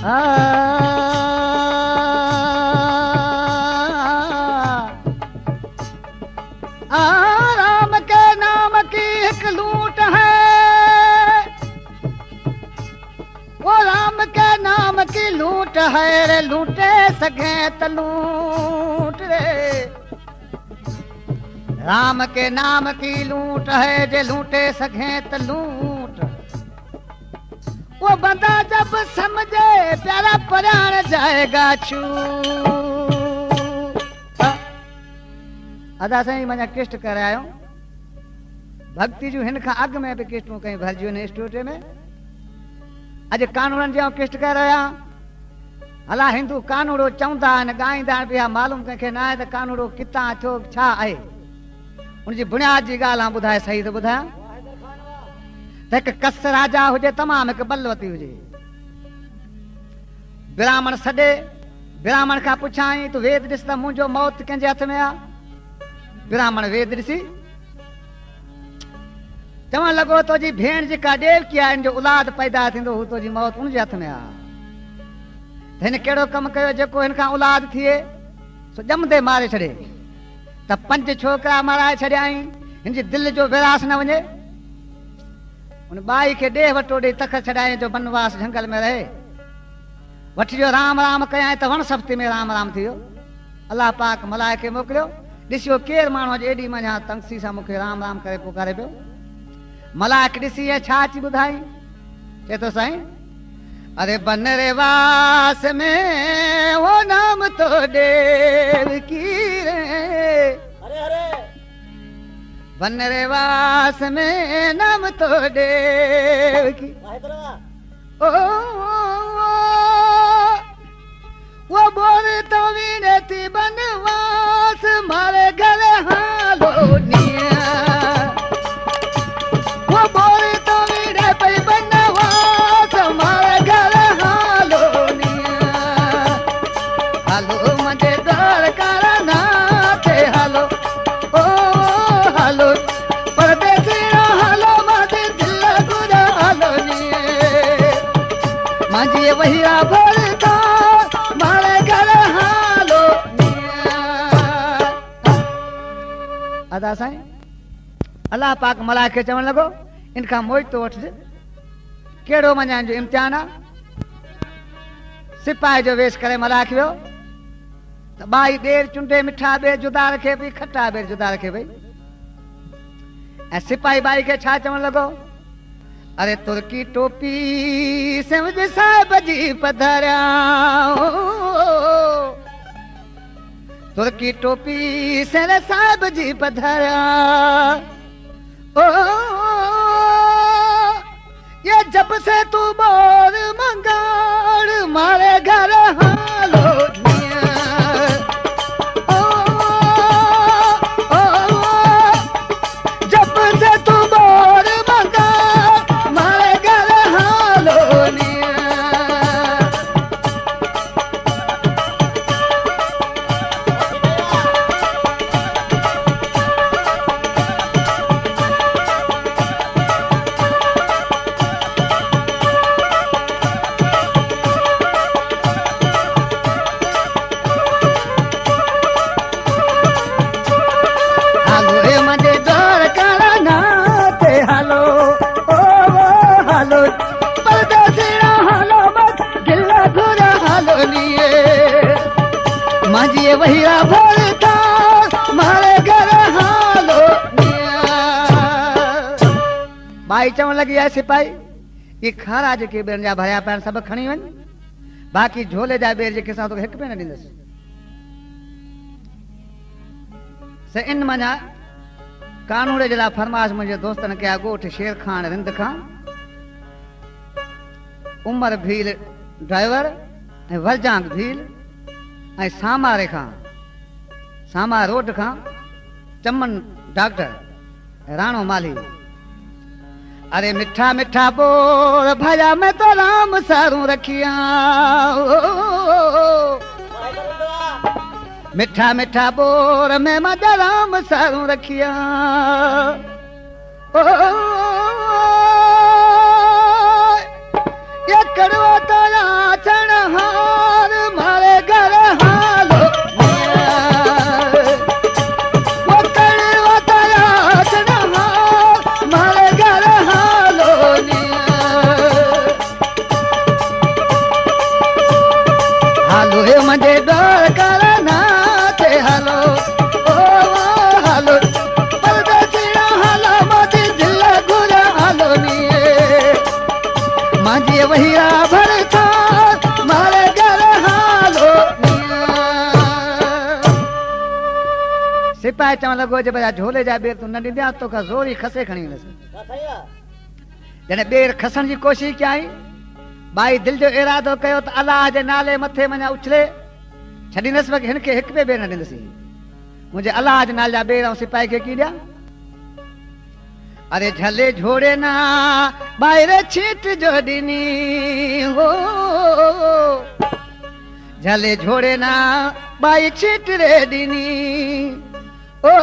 राम के नाम की एक लूट है, वो राम के नाम की लूट है रे, लूटे सके त लूट रे। राम के नाम की लूट है, जे लूटे सके त लूट। वो बंदा जब समझे प्यारा प्राण जाएगा छू। अदा साईं मजा किष्ट करायो भक्ति जो हिन खां अग में भी किष्टू कहीं भरजियो ने स्टूडियो में। अज कानून जो किष्ट कराया हला हिंदू कानूड़ो चवंदा आहिनि ॻाईंदा आहिनि पिया, मालूम कंहिंखे न आहे त कानूड़ो कितां थियो छा आहे। उनजी बुनियाद जी ॻाल्हि आउं ॿुधाए सही थो ॿुधायां त हिकु कस राजा हुजे, तमामु हिकु बलवती हुजे। ब्राह्मण सॾे, ब्राह्मण खां पुछाई तूं वेद ॾिस त मुंहिंजो मौत कंहिंजे हथ में आहे। ब्राह्मण वेद ॾिसी चवण लॻो तुंहिंजी भेण जेका ॾेवकी आहे, हिन जो औलाद पैदा थींदो हू तुंहिंजी मौत उनजे हथ में आहे। त हिन कहिड़ो कमु कयो जेको हिन खां औलाद थिए सो ॼमंदे मारे छॾे। त 5 छोकिरा माराए छॾियाई, हिन जी दिलि जो विरास न वञे। उन बाई खे ॾे वटो ॾेई तख छॾाई जो बनवास झंगल में रहे। वठी जो राम राम कयाई त वण सफ़्ती में राम राम थी वियो। अलाह पाक मलाइके मोकिलियो, ॾिसियो केरु माण्हू अॼु एॾी मञा तंगसी सां मूंखे राम राम करे पुकारे पियो। मलाइक ॾिसी ऐं छा अची ॿुधाई, चए थो साईं अरे बनवास में वो नाम तो देवकी रे, बनवास में नाम तो देवकी। ओ वो बोल तो विनती बनवास मारे घर हालो निया। वो बोल तो विनती बनवास मारे घर हालो निया। हालो मुझे दर करना ते हालो, ओ हालो परदेसी हालो मुझे दिल गुरा हालो निये। मांझी वही बोलता अदा साईं अल्लाह पाक मलाइके चवण लॻो इनखां मोज तो वठिजे, कहिड़ो मञाइण जो इम्तिहान आहे। सिपाही जो वेश करे मलाइक वियो त बाई ॿेर चुंडे मिठा ॿेर जुदा रखे पई, खटा ॿेर जुदा रखे पई। ऐं सिपाही बाई खे छा चवण लॻो, अरे तुर्की टोपी सिमझ साहिब जी पधरिया, तुर्की टोपी सिर साहिब जी पधरिया। ओ ये जब से तू बोल मंगाड़ मारे घर हालो निया। ओ जब से तू बोल मंगाड़ मारे घर हालो निया। वही बोलता मारे घर हालो बाई चवण लगी है सिपाही ये खारा जेके ॿेरनि जा भरिया पिया सभु खणी वञ, बाक़ी झोले जा ॿेर जेके असां तोखे हिकु बि न ॾींदसि। से इन मञा कानून जे लाइ फरमाइश मुंहिंजे दोस्तनि कया। ॻोठ शेर खान रिंद खां, उमर भील ड्राइवर ऐं वरजांग भील ऐं सामा रेखा सामा रोड खां चमन डॉक्टर राणो माली। अरे मिठा मिठा बोल भया मैं तो राम सारू रखिया, मिठा मिठा बोल मैं मजा राम सारू रखिया। ओ ये कड़वा तो चढ़ा मांझी वहीरा भरता मारे घर हालो सिपाही चवण लॻो जे भई झोले जा ॿेर तूं न ॾींदा तोखां ज़ोरी खसे खणी वेंदुसि जॾहिं ॿेर खसण जी कोशिशि कयई बाई दिलि जो इरादो कयो त अलाह जे नाले मथे वञा उछले छॾींदसि हिन खे हिकु ॿिए ॿेर न ॾींदुसि मुंहिंजे अलाह जे नाले जा ॿेर ऐं सिपाही खे की ॾियां अरे झले झोड़े ना ॿाहिरि छीट जो ॾिनी हो झले झोड़े ना बाई छीट रे ॾिनी ओ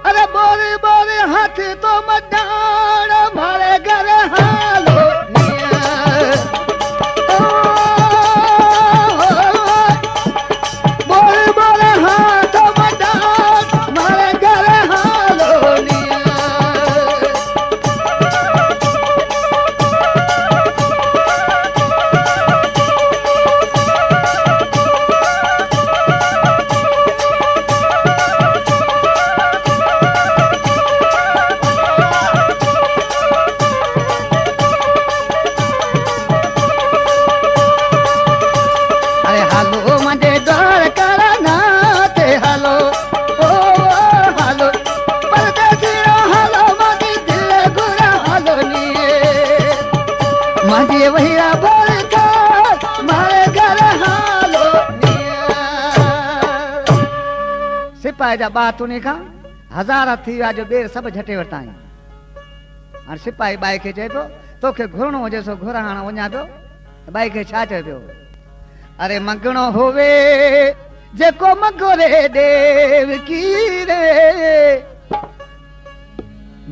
अरे बोरे बोरे हाथ तो मडाण मारे घर हालो सिपाही जा ॿार तुने खां हज़ार थी विया जो ॿेर सभु झटे वरिता आहिनि हाणे सिपाही बाई खे चए पियो तोखे घुरणो हुजे सो घुर हाणे वञा पियो बाई खे छा चए पियो अरे मंगणो होवे जेको मगोरे देव की रे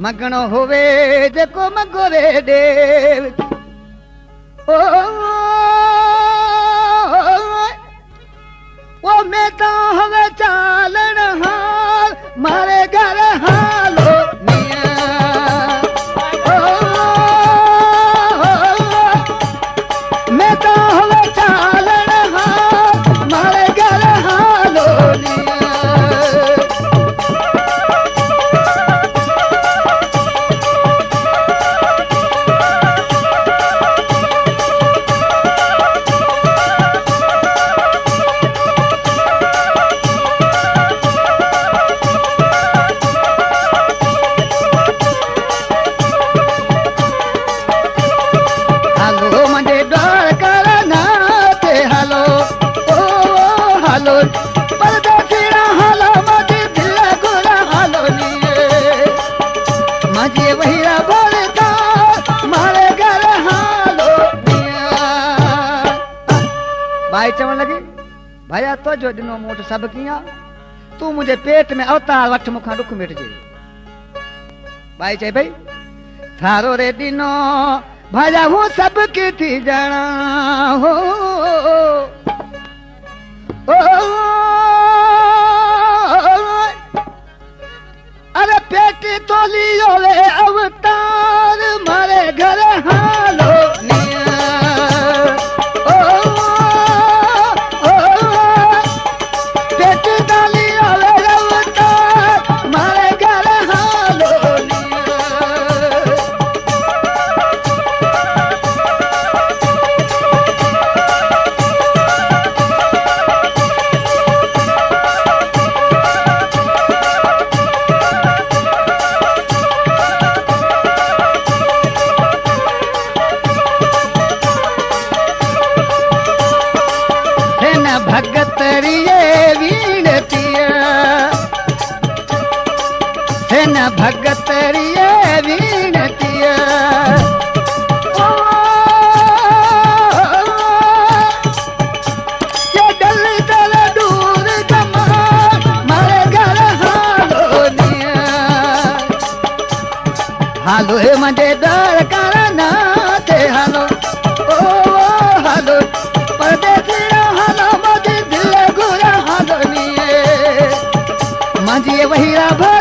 मंगणो होवे जेको मगोरे देव ओ मैं तो हवे चालन हाल मारे घर हालो मैं तो हवे चालन हाल मारे घर हालो बाई चवण लगी भैया तो जो दिनो मोट सब किया तू मुझे पेट में अवतार वठ मुखा दुख मिटजे बाई चई भाई थारो रे दिनो भैया हूं सब की थी जाना हो अरे पेट तो लियो रे अवतार मारे घर हालो भगतरिये वीणतिया ये डल डल दूर कमा मारे घर हालो निया हालो हे मुझे डर करना ते हालो ओ हालो परदेसी हालो मुझे दिल गुरा हालो निये मुझे वही रा